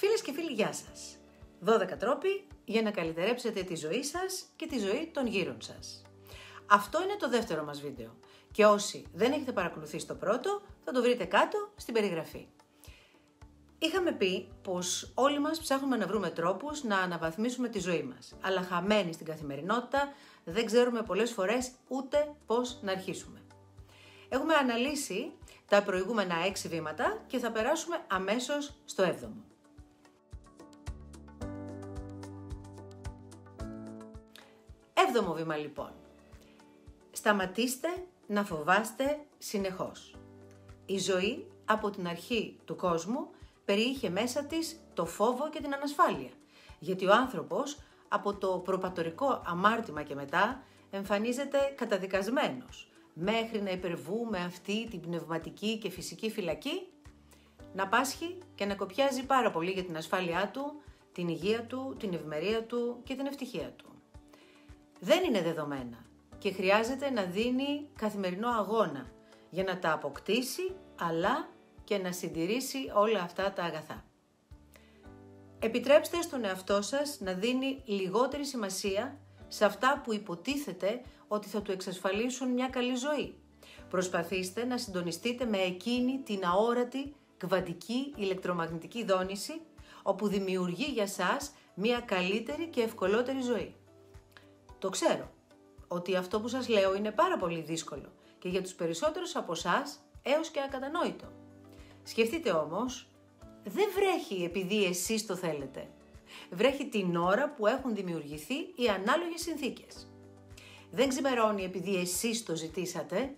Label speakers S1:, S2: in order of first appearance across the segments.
S1: Φίλες και φίλοι, γεια σας! 12 τρόποι για να καλυτερέψετε τη ζωή σας και τη ζωή των γύρων σας. Αυτό είναι το δεύτερο μας βίντεο και όσοι δεν έχετε παρακολουθήσει το πρώτο θα το βρείτε κάτω στην περιγραφή. Είχαμε πει πως όλοι μας ψάχνουμε να βρούμε τρόπους να αναβαθμίσουμε τη ζωή μας, αλλά χαμένοι στην καθημερινότητα δεν ξέρουμε πολλές φορές ούτε πώς να αρχίσουμε. Έχουμε αναλύσει τα προηγούμενα 6 βήματα και θα περάσουμε αμέσως στο 7ο. Έβδομο βήμα λοιπόν. Σταματήστε να φοβάστε συνεχώς. Η ζωή από την αρχή του κόσμου περιείχε μέσα της το φόβο και την ανασφάλεια, γιατί ο άνθρωπος από το προπατορικό αμάρτημα και μετά εμφανίζεται καταδικασμένος, μέχρι να υπερβούμε αυτή την πνευματική και φυσική φυλακή, να πάσχει και να κοπιάζει πάρα πολύ για την ασφάλειά του, την υγεία του, την ευημερία του και την ευτυχία του. Δεν είναι δεδομένα και χρειάζεται να δίνει καθημερινό αγώνα για να τα αποκτήσει, αλλά και να συντηρήσει όλα αυτά τα αγαθά. Επιτρέψτε στον εαυτό σας να δίνει λιγότερη σημασία σε αυτά που υποτίθεται ότι θα του εξασφαλίσουν μια καλή ζωή. Προσπαθήστε να συντονιστείτε με εκείνη την αόρατη κβαντική ηλεκτρομαγνητική δόνηση, όπου δημιουργεί για σας μια καλύτερη και ευκολότερη ζωή. Το ξέρω ότι αυτό που σας λέω είναι πάρα πολύ δύσκολο και για τους περισσότερους από εσάς έως και ακατανόητο. Σκεφτείτε όμως, δεν βρέχει επειδή εσείς το θέλετε. Βρέχει την ώρα που έχουν δημιουργηθεί οι ανάλογες συνθήκες. Δεν ξημερώνει επειδή εσείς το ζητήσατε,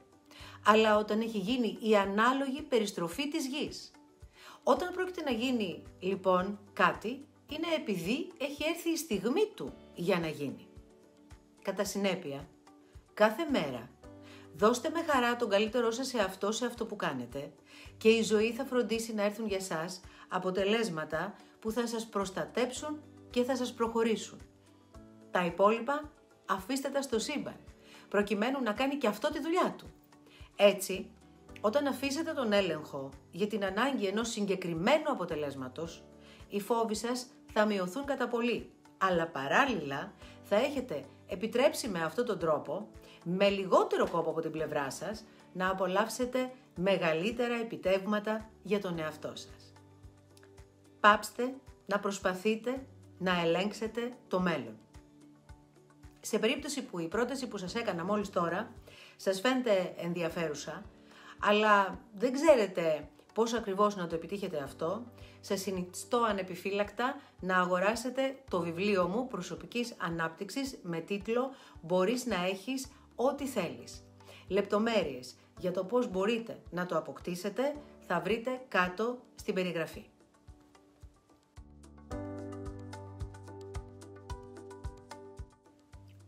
S1: αλλά όταν έχει γίνει η ανάλογη περιστροφή της γης. Όταν πρόκειται να γίνει λοιπόν κάτι, είναι επειδή έχει έρθει η στιγμή του για να γίνει. Κατά συνέπεια, κάθε μέρα δώστε με χαρά τον καλύτερό σας σε αυτό που κάνετε και η ζωή θα φροντίσει να έρθουν για σας αποτελέσματα που θα σας προστατέψουν και θα σας προχωρήσουν. Τα υπόλοιπα αφήστε τα στο σύμπαν, προκειμένου να κάνει και αυτό τη δουλειά του. Έτσι, όταν αφήσετε τον έλεγχο για την ανάγκη ενός συγκεκριμένου αποτελέσματος, οι φόβοι σας θα μειωθούν κατά πολύ, αλλά παράλληλα θα έχετε επιτρέψει με αυτόν τον τρόπο, με λιγότερο κόπο από την πλευρά σας, να απολαύσετε μεγαλύτερα επιτεύγματα για τον εαυτό σας. Πάψτε να προσπαθείτε να ελέγξετε το μέλλον. Σε περίπτωση που η πρόταση που σας έκανα μόλις τώρα σας φαίνεται ενδιαφέρουσα, αλλά δεν ξέρετε πώς ακριβώς να το επιτύχετε αυτό, σας συνιστώ ανεπιφύλακτα να αγοράσετε το βιβλίο μου προσωπικής ανάπτυξης με τίτλο «Μπορείς να έχεις ό,τι θέλεις». Λεπτομέρειες για το πώς μπορείτε να το αποκτήσετε θα βρείτε κάτω στην περιγραφή.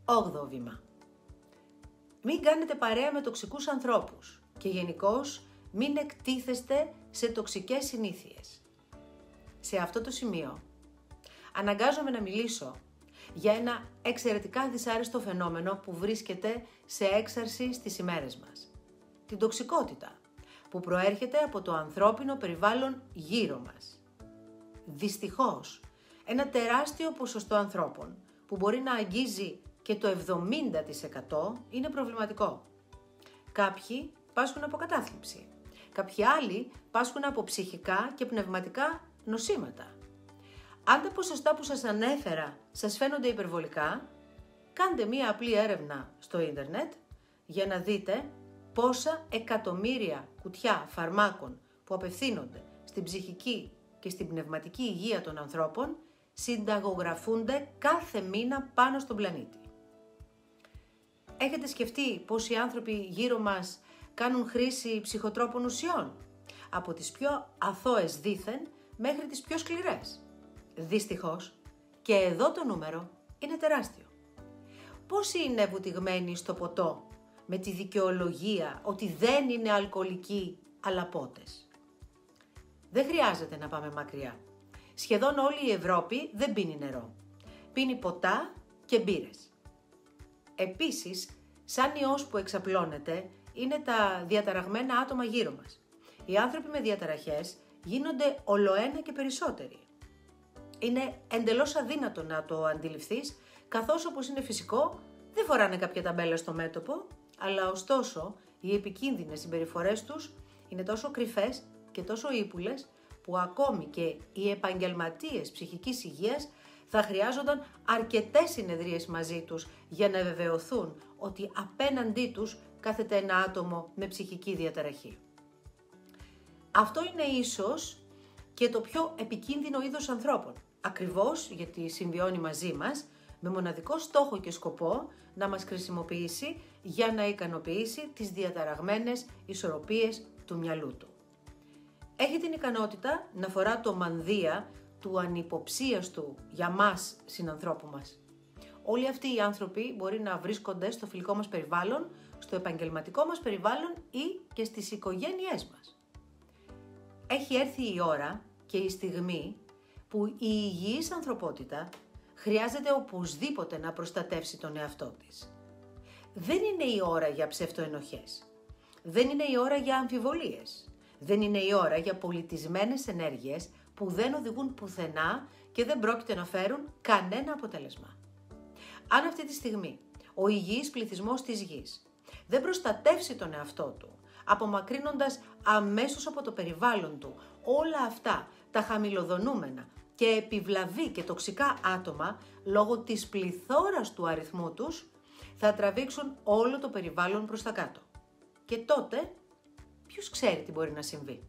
S1: Όγδοο βήμα. Μην κάνετε παρέα με τοξικούς ανθρώπους και γενικώς μην εκτίθεστε σε τοξικές συνήθειες. Σε αυτό το σημείο αναγκάζομαι να μιλήσω για ένα εξαιρετικά δυσάρεστο φαινόμενο που βρίσκεται σε έξαρση στις ημέρες μας. Την τοξικότητα που προέρχεται από το ανθρώπινο περιβάλλον γύρω μας. Δυστυχώς, ένα τεράστιο ποσοστό ανθρώπων που μπορεί να αγγίζει και το 70% είναι προβληματικό. Κάποιοι πάσχουν από κατάθλιψη. Κάποιοι άλλοι πάσχουν από ψυχικά και πνευματικά νοσήματα. Αν τα ποσοστά που σας ανέφερα σας φαίνονται υπερβολικά, κάντε μία απλή έρευνα στο ίντερνετ για να δείτε πόσα εκατομμύρια κουτιά φαρμάκων που απευθύνονται στην ψυχική και στην πνευματική υγεία των ανθρώπων συνταγογραφούνται κάθε μήνα πάνω στον πλανήτη. Έχετε σκεφτεί πως οι άνθρωποι γύρω μας κάνουν χρήση ψυχοτρόπων ουσιών, από τις πιο αθώες δήθεν μέχρι τις πιο σκληρές? Δυστυχώς, και εδώ το νούμερο είναι τεράστιο. Πόσοι είναι βουτυγμένοι στο ποτό με τη δικαιολογία ότι δεν είναι αλκοολικοί αλλά πότες? Δεν χρειάζεται να πάμε μακριά. Σχεδόν όλη η Ευρώπη δεν πίνει νερό. Πίνει ποτά και μπύρες. Επίσης, σαν ιός που εξαπλώνεται είναι τα διαταραγμένα άτομα γύρω μας. Οι άνθρωποι με διαταραχές γίνονται ολοένα και περισσότεροι. είναι εντελώς αδύνατο να το αντιληφθείς, καθώς όπως είναι φυσικό δεν φοράνε κάποια ταμπέλα στο μέτωπο, αλλά ωστόσο οι επικίνδυνες συμπεριφορές τους είναι τόσο κρυφές και τόσο ύπουλες που ακόμη και οι επαγγελματίες ψυχικής υγείας θα χρειάζονταν αρκετές συνεδρίες μαζί τους για να βεβαιωθούν ότι απέναντί τους κάθεται ένα άτομο με ψυχική διαταραχή. Αυτό είναι ίσως και το πιο επικίνδυνο είδος ανθρώπων, ακριβώς γιατί συμβιώνει μαζί μας με μοναδικό στόχο και σκοπό να μας χρησιμοποιήσει για να ικανοποιήσει τις διαταραγμένες ισορροπίες του μυαλού του. Έχει την ικανότητα να φορά το μανδύα του ανυποψίαστου για μας συνανθρώπου μας. Όλοι αυτοί οι άνθρωποι μπορεί να βρίσκονται στο φιλικό μας περιβάλλον, στο επαγγελματικό μας περιβάλλον ή και στις οικογένειές μας. Έχει έρθει η ώρα και η στιγμή που η υγιής ανθρωπότητα χρειάζεται οπωσδήποτε να προστατεύσει τον εαυτό της. Δεν είναι η ώρα για ψευτοενοχές. Δεν είναι η ώρα για αμφιβολίες. Δεν είναι η ώρα για πολιτισμένες ενέργειες που δεν οδηγούν πουθενά και δεν πρόκειται να φέρουν κανένα αποτέλεσμα. Αν αυτή τη στιγμή ο υγιής πληθυσμός της γης δεν προστατεύσει τον εαυτό του, απομακρύνοντας αμέσως από το περιβάλλον του όλα αυτά τα χαμηλοδονούμενα και επιβλαβή και τοξικά άτομα, λόγω της πληθώρας του αριθμού τους, θα τραβήξουν όλο το περιβάλλον προς τα κάτω. Και τότε, ποιος ξέρει τι μπορεί να συμβεί.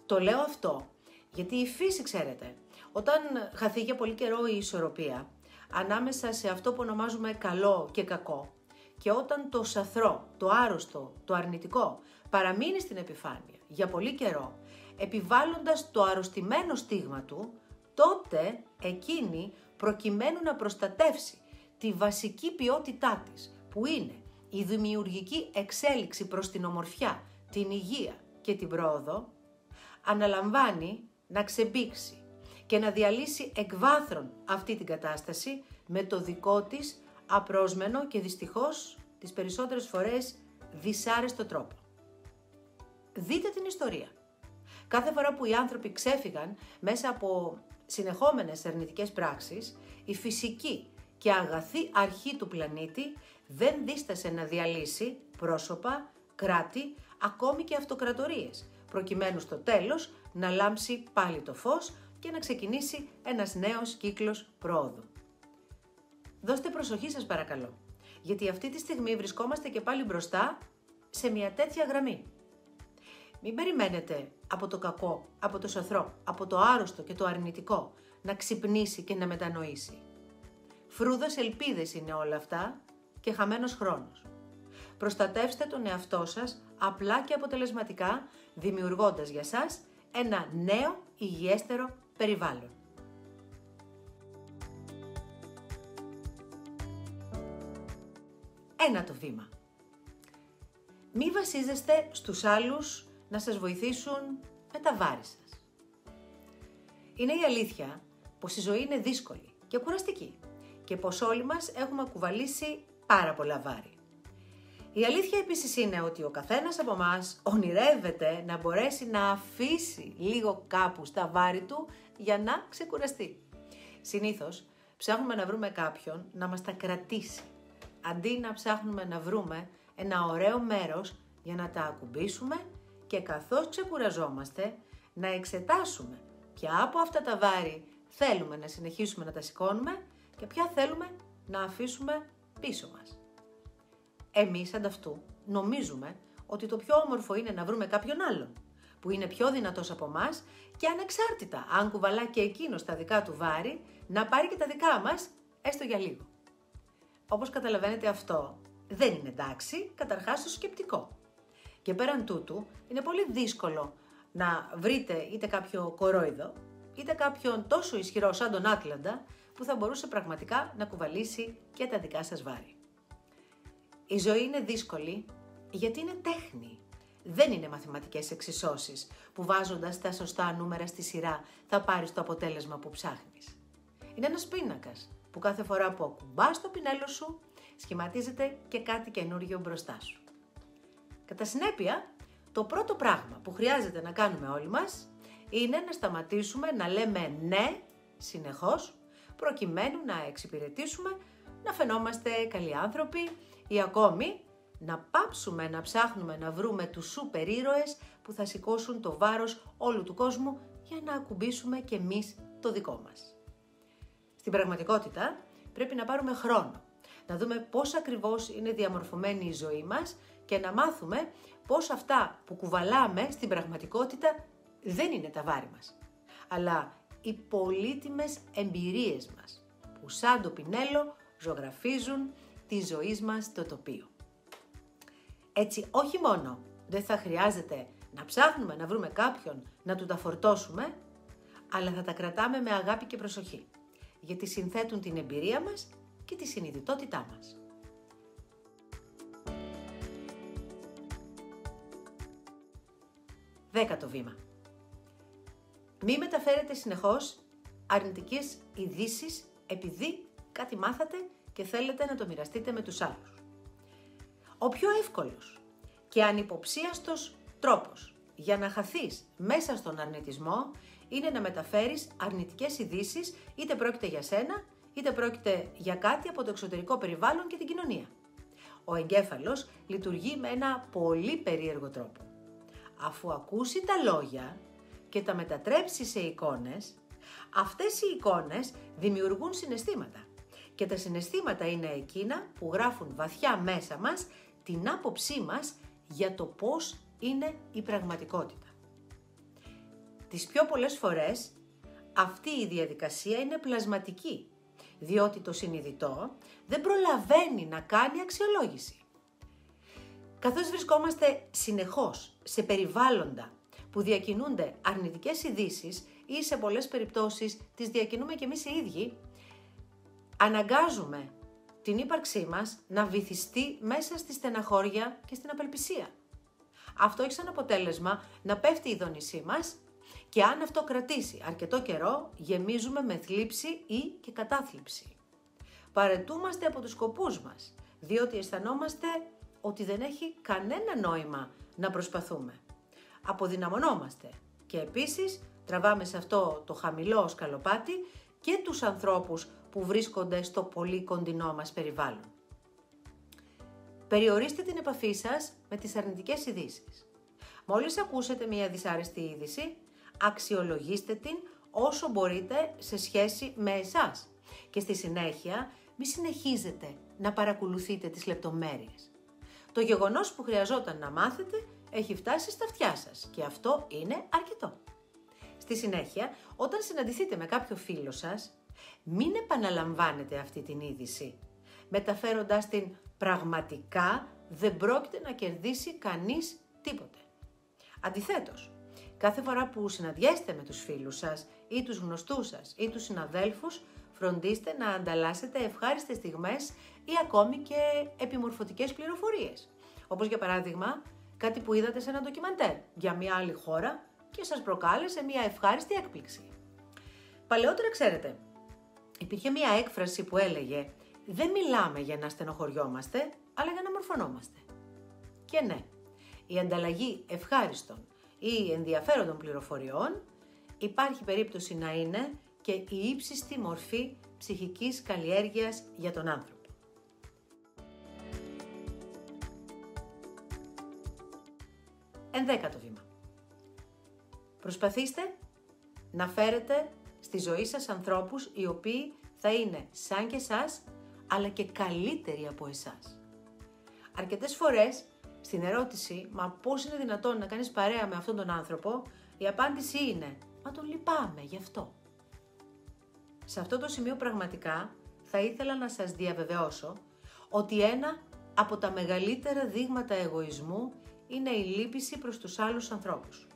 S1: Το λέω αυτό γιατί η φύση, ξέρετε, όταν χαθεί για πολύ καιρό η ισορροπία ανάμεσα σε αυτό που ονομάζουμε καλό και κακό, και όταν το σαθρό, το άρρωστο, το αρνητικό παραμείνει στην επιφάνεια για πολύ καιρό, επιβάλλοντας το αρρωστημένο στίγμα του, τότε εκείνη, προκειμένου να προστατεύσει τη βασική ποιότητά της, που είναι η δημιουργική εξέλιξη προς την ομορφιά, την υγεία και την πρόοδο, αναλαμβάνει να ξεμπήξει και να διαλύσει εκ βάθρων αυτή την κατάσταση με το δικό της απρόσμενο και δυστυχώς τις περισσότερες φορές δυσάρεστο τρόπο. Δείτε την ιστορία. Κάθε φορά που οι άνθρωποι ξέφυγαν μέσα από συνεχόμενες αρνητικές πράξεις, η φυσική και αγαθή αρχή του πλανήτη δεν δίστασε να διαλύσει πρόσωπα, κράτη, ακόμη και αυτοκρατορίες, προκειμένου στο τέλος να λάμψει πάλι το φως και να ξεκινήσει ένας νέος κύκλος πρόοδου. Δώστε προσοχή σας παρακαλώ, γιατί αυτή τη στιγμή βρισκόμαστε και πάλι μπροστά σε μια τέτοια γραμμή. Μην περιμένετε από το κακό, από το σαθρό, από το άρρωστο και το αρνητικό να ξυπνήσει και να μετανοήσει. Φρούδες ελπίδες είναι όλα αυτά και χαμένος χρόνος. Προστατεύστε τον εαυτό σας απλά και αποτελεσματικά, δημιουργώντας για σας ένα νέο υγιέστερο περιβάλλον. Ένα το βήμα. Μη βασίζεστε στους άλλους να σας βοηθήσουν με τα βάρη σας. Είναι η αλήθεια πως η ζωή είναι δύσκολη και κουραστική και πως όλοι μας έχουμε κουβαλήσει πάρα πολλά βάρη. Η αλήθεια επίσης είναι ότι ο καθένας από εμάς ονειρεύεται να μπορέσει να αφήσει λίγο κάπου στα βάρη του για να ξεκουραστεί. Συνήθως ψάχνουμε να βρούμε κάποιον να μας τα κρατήσει, αντί να ψάχνουμε να βρούμε ένα ωραίο μέρος για να τα ακουμπήσουμε και καθώς ξεκουραζόμαστε να εξετάσουμε ποια από αυτά τα βάρη θέλουμε να συνεχίσουμε να τα σηκώνουμε και ποια θέλουμε να αφήσουμε πίσω μας. Εμείς ανταυτού νομίζουμε ότι το πιο όμορφο είναι να βρούμε κάποιον άλλον που είναι πιο δυνατός από μας και ανεξάρτητα αν κουβαλά και εκείνος τα δικά του βάρη, να πάρει και τα δικά μας έστω για λίγο. Όπως καταλαβαίνετε, αυτό δεν είναι εντάξει, καταρχάς το σκεπτικό. Και πέραν τούτου είναι πολύ δύσκολο να βρείτε είτε κάποιο κορόιδο είτε κάποιον τόσο ισχυρό σαν τον Άτλαντα που θα μπορούσε πραγματικά να κουβαλήσει και τα δικά σας βάρη. Η ζωή είναι δύσκολη γιατί είναι τέχνη. Δεν είναι μαθηματικές εξισώσεις που βάζοντας τα σωστά νούμερα στη σειρά θα πάρεις το αποτέλεσμα που ψάχνεις. Είναι ένας πίνακας που κάθε φορά που ακουμπάς το πινέλο σου σχηματίζεται και κάτι καινούριο μπροστά σου. Κατά συνέπεια, το πρώτο πράγμα που χρειάζεται να κάνουμε όλοι μας είναι να σταματήσουμε να λέμε ναι συνεχώς, προκειμένου να εξυπηρετήσουμε, να φαινόμαστε καλοί άνθρωποι ή ακόμη να πάψουμε να ψάχνουμε να βρούμε τους σούπερ ήρωες που θα σηκώσουν το βάρος όλου του κόσμου για να ακουμπήσουμε κι εμείς το δικό μας. Στην πραγματικότητα πρέπει να πάρουμε χρόνο, να δούμε πώς ακριβώς είναι διαμορφωμένη η ζωή μας και να μάθουμε πώς αυτά που κουβαλάμε στην πραγματικότητα δεν είναι τα βάρη μας, αλλά οι πολύτιμες εμπειρίες μας που σαν το πινέλο ζωγραφίζουν τη ζωή μας στο τοπίο. Έτσι όχι μόνο δεν θα χρειάζεται να ψάχνουμε να βρούμε κάποιον να του τα φορτώσουμε, αλλά θα τα κρατάμε με αγάπη και προσοχή, γιατί συνθέτουν την εμπειρία μας και τη συνειδητότητά μας. Δέκατο βήμα. Μη μεταφέρετε συνεχώς αρνητικές ειδήσεις επειδή κάτι μάθατε και θέλετε να το μοιραστείτε με τους άλλους. Ο πιο εύκολος και ανυποψίαστος τρόπος για να χαθείς μέσα στον αρνητισμό είναι να μεταφέρεις αρνητικές ειδήσεις, είτε πρόκειται για σένα, είτε πρόκειται για κάτι από το εξωτερικό περιβάλλον και την κοινωνία. Ο εγκέφαλος λειτουργεί με ένα πολύ περίεργο τρόπο. Αφού ακούσει τα λόγια και τα μετατρέψει σε εικόνες, αυτές οι εικόνες δημιουργούν συναισθήματα. Και τα συναισθήματα είναι εκείνα που γράφουν βαθιά μέσα μας την άποψή μας για το πώς είναι η πραγματικότητα. Τις πιο πολλές φορές αυτή η διαδικασία είναι πλασματική, διότι το συνειδητό δεν προλαβαίνει να κάνει αξιολόγηση. Καθώς βρισκόμαστε συνεχώς σε περιβάλλοντα που διακινούνται αρνητικές ειδήσεις ή σε πολλές περιπτώσεις τις διακινούμε και εμείς οι ίδιοι, αναγκάζουμε την ύπαρξή μας να βυθιστεί μέσα στη στεναχώρια και στην απελπισία. Αυτό έχει σαν αποτέλεσμα να πέφτει η δόνησή μας και αν αυτό κρατήσει αρκετό καιρό, γεμίζουμε με θλίψη ή και κατάθλιψη. Παραιτούμαστε από τους σκοπούς μας, διότι αισθανόμαστε ότι δεν έχει κανένα νόημα να προσπαθούμε. Αποδυναμωνόμαστε και επίσης τραβάμε σε αυτό το χαμηλό σκαλοπάτι και τους ανθρώπους που βρίσκονται στο πολύ κοντινό μας περιβάλλον. Περιορίστε την επαφή σας με τις αρνητικές ειδήσεις. Μόλις ακούσετε μια δυσάρεστη είδηση, αξιολογήστε την όσο μπορείτε σε σχέση με εσάς και στη συνέχεια μη συνεχίζετε να παρακολουθείτε τις λεπτομέρειες. Το γεγονός που χρειαζόταν να μάθετε έχει φτάσει στα αυτιά σας και αυτό είναι αρκετό. Στη συνέχεια, όταν συναντηθείτε με κάποιο φίλο σας, μην επαναλαμβάνετε αυτή την είδηση, μεταφέροντας την πραγματικά δεν πρόκειται να κερδίσει κανείς τίποτε. Αντιθέτως, κάθε φορά που συναντιέστε με τους φίλους σας ή τους γνωστούς σας ή τους συναδέλφους, φροντίστε να ανταλλάσσετε ευχάριστες στιγμές ή ακόμη και επιμορφωτικές πληροφορίες. Όπως για παράδειγμα, κάτι που είδατε σε ένα ντοκιμαντέρ για μια άλλη χώρα και σας προκάλεσε μια ευχάριστη έκπληξη. Παλαιότερα, ξέρετε, υπήρχε μια έκφραση που έλεγε «Δεν μιλάμε για να στενοχωριόμαστε, αλλά για να μορφωνόμαστε». Και ναι, η ανταλλαγή ευχάριστων ή ενδιαφέροντων πληροφοριών υπάρχει περίπτωση να είναι και η ύψιστη μορφή ψυχικής καλλιέργειας για τον άνθρωπο. Ενδέκατο βήμα. Προσπαθήστε να φέρετε στη ζωή σας ανθρώπους οι οποίοι θα είναι σαν και εσάς, αλλά και καλύτεροι από εσάς. Αρκετές φορές, στην ερώτηση «Μα πώς είναι δυνατόν να κάνεις παρέα με αυτόν τον άνθρωπο», η απάντηση είναι «Μα τον λυπάμαι γι' αυτό». Σε αυτό το σημείο πραγματικά θα ήθελα να σας διαβεβαιώσω ότι ένα από τα μεγαλύτερα δείγματα εγωισμού είναι η λύπηση προς τους άλλους ανθρώπους.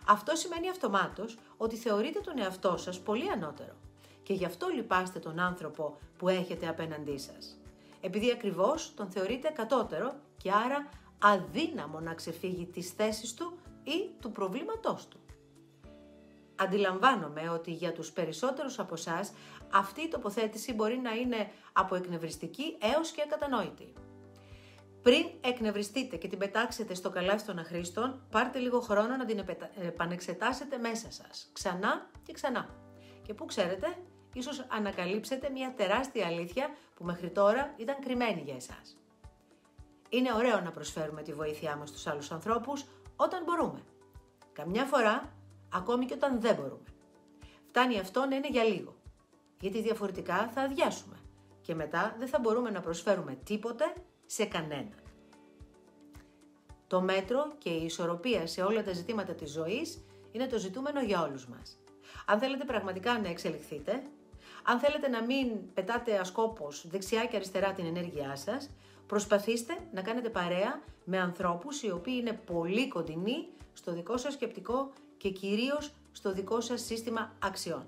S1: Αυτό σημαίνει αυτομάτως ότι θεωρείτε τον εαυτό σας πολύ ανώτερο και γι' αυτό λυπάστε τον άνθρωπο που έχετε απέναντί σας. Επειδή ακριβώς τον θεωρείτε κατώτερο και άρα αδύναμο να ξεφύγει τις θέσεις του ή του προβλήματός του. Αντιλαμβάνομαι ότι για τους περισσότερους από εσάς αυτή η τοποθέτηση μπορεί να είναι από εκνευριστική έως και ακατανόητη. Πριν εκνευριστείτε και την πετάξετε στο καλάθι των αχρήστων, πάρτε λίγο χρόνο να την επανεξετάσετε μέσα σας, ξανά και ξανά. Και που ξέρετε, ίσως ανακαλύψετε μια τεράστια αλήθεια που μέχρι τώρα ήταν κρυμμένη για εσάς. Είναι ωραίο να προσφέρουμε τη βοήθειά μας στους άλλους ανθρώπους όταν μπορούμε. Καμιά φορά, ακόμη και όταν δεν μπορούμε. Φτάνει αυτό να είναι για λίγο, γιατί διαφορετικά θα αδειάσουμε και μετά δεν θα μπορούμε να προσφέρουμε τίποτε σε κανέναν. Το μέτρο και η ισορροπία σε όλα τα ζητήματα της ζωής είναι το ζητούμενο για όλους μας. Αν θέλετε πραγματικά να εξελιχθείτε, αν θέλετε να μην πετάτε ασκόπως δεξιά και αριστερά την ενέργειά σας, προσπαθήστε να κάνετε παρέα με ανθρώπους οι οποίοι είναι πολύ κοντινοί στο δικό σας σκεπτικό και κυρίως στο δικό σας σύστημα αξιών.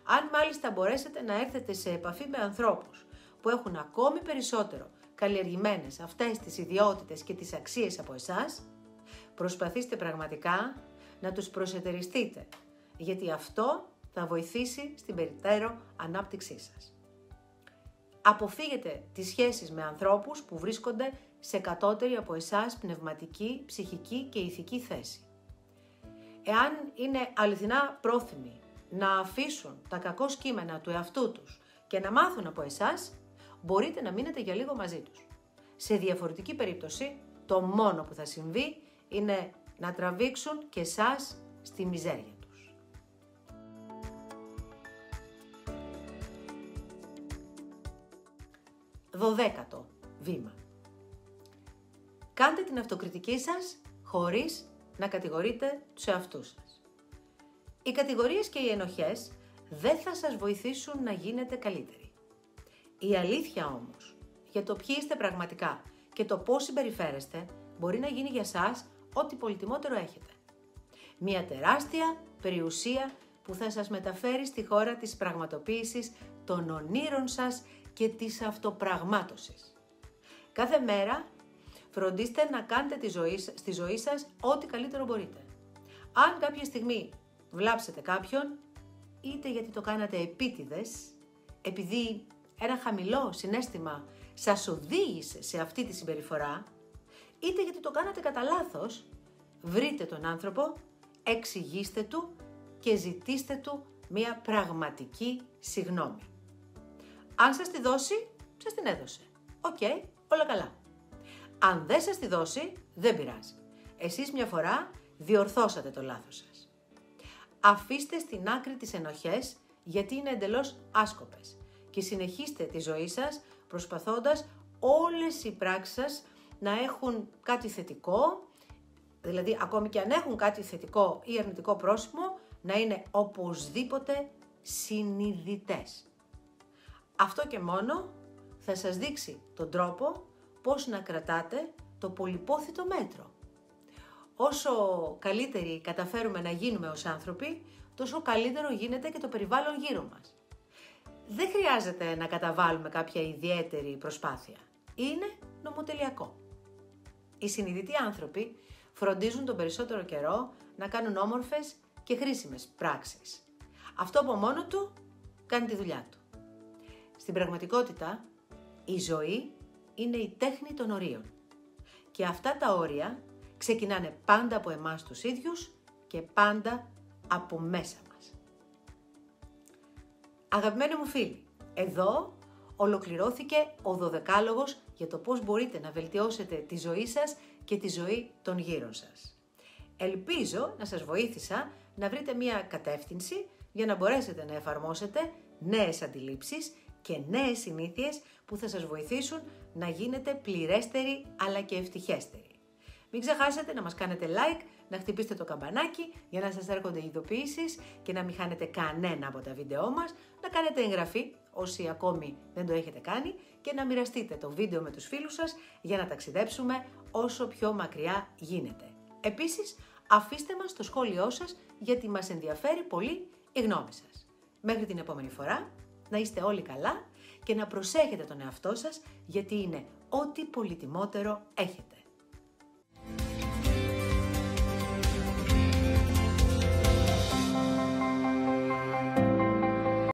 S1: Αν μάλιστα μπορέσετε να έρθετε σε επαφή με ανθρώπους που έχουν ακόμη περισσότερο καλλιεργημένες αυτές τις ιδιότητες και τις αξίες από εσάς, προσπαθήστε πραγματικά να τους προσετεριστείτε, γιατί αυτό θα βοηθήσει στην περαιτέρω ανάπτυξή σας. Αποφύγετε τις σχέσεις με ανθρώπους που βρίσκονται σε κατώτερη από εσάς πνευματική, ψυχική και ηθική θέση. Εάν είναι αληθινά πρόθυμοι να αφήσουν τα κακό κείμενα του εαυτού τους και να μάθουν από εσάς, μπορείτε να μείνετε για λίγο μαζί τους. Σε διαφορετική περίπτωση, το μόνο που θα συμβεί είναι να τραβήξουν και εσάς στη μιζέρια τους. Δωδέκατο βήμα. Κάντε την αυτοκριτική σας χωρίς να κατηγορείτε τους εαυτούς σας. Οι κατηγορίες και οι ενοχές δεν θα σας βοηθήσουν να γίνετε καλύτεροι. Η αλήθεια όμως για το ποιοι είστε πραγματικά και το πώς συμπεριφέρεστε μπορεί να γίνει για σας ό,τι πολυτιμότερο έχετε. Μια τεράστια περιουσία που θα σας μεταφέρει στη χώρα της πραγματοποίησης των ονείρων σας και της αυτοπραγμάτωσης. Κάθε μέρα φροντίστε να κάνετε στη ζωή σας ό,τι καλύτερο μπορείτε. Αν κάποια στιγμή βλάψετε κάποιον, είτε γιατί το κάνατε επίτηδες, επειδή ένα χαμηλό συναίσθημα σας οδήγησε σε αυτή τη συμπεριφορά, είτε γιατί το κάνατε κατά λάθος, βρείτε τον άνθρωπο, εξηγήστε του και ζητήστε του μια πραγματική συγγνώμη. Αν σας τη δώσει, σας την έδωσε. Οκ, όλα καλά. Αν δεν σας τη δώσει, δεν πειράζει. Εσείς μια φορά διορθώσατε το λάθος σας. Αφήστε στην άκρη τις ενοχές, γιατί είναι εντελώς άσκοπες, και συνεχίστε τη ζωή σας προσπαθώντας όλες οι πράξεις σας να έχουν κάτι θετικό, δηλαδή ακόμη και αν έχουν κάτι θετικό ή αρνητικό πρόσημο, να είναι οπωσδήποτε συνειδητές. Αυτό και μόνο θα σας δείξει τον τρόπο πώς να κρατάτε το πολυπόθητο μέτρο. Όσο καλύτεροι καταφέρουμε να γίνουμε ως άνθρωποι, τόσο καλύτερο γίνεται και το περιβάλλον γύρω μας. Δεν χρειάζεται να καταβάλουμε κάποια ιδιαίτερη προσπάθεια. Είναι νομοτελειακό. Οι συνειδητοί άνθρωποι φροντίζουν τον περισσότερο καιρό να κάνουν όμορφες και χρήσιμες πράξεις. Αυτό από μόνο του κάνει τη δουλειά του. Στην πραγματικότητα, η ζωή είναι η τέχνη των ορίων. Και αυτά τα όρια ξεκινάνε πάντα από εμάς τους ίδιους και πάντα από μέσα μας. Αγαπημένοι μου φίλοι, εδώ ολοκληρώθηκε ο 12λογος για το πώς μπορείτε να βελτιώσετε τη ζωή σας και τη ζωή των γύρω σας. Ελπίζω να σας βοήθησα να βρείτε μια κατεύθυνση για να μπορέσετε να εφαρμόσετε νέες αντιλήψεις και νέες συνήθειες που θα σας βοηθήσουν να γίνετε πληρέστεροι αλλά και ευτυχέστεροι. Μην ξεχάσετε να μας κάνετε like, να χτυπήσετε το καμπανάκι για να σας έρχονται ειδοποιήσεις και να μην χάνετε κανένα από τα βίντεό μας, να κάνετε εγγραφή όσοι ακόμη δεν το έχετε κάνει και να μοιραστείτε το βίντεο με τους φίλους σας για να ταξιδέψουμε όσο πιο μακριά γίνεται. Επίσης, αφήστε μας το σχόλιο σας γιατί μας ενδιαφέρει πολύ η γνώμη σας. Μέχρι την επόμενη φορά, να είστε όλοι καλά και να προσέχετε τον εαυτό σας γιατί είναι ό,τι πολυτιμότερο έχετε.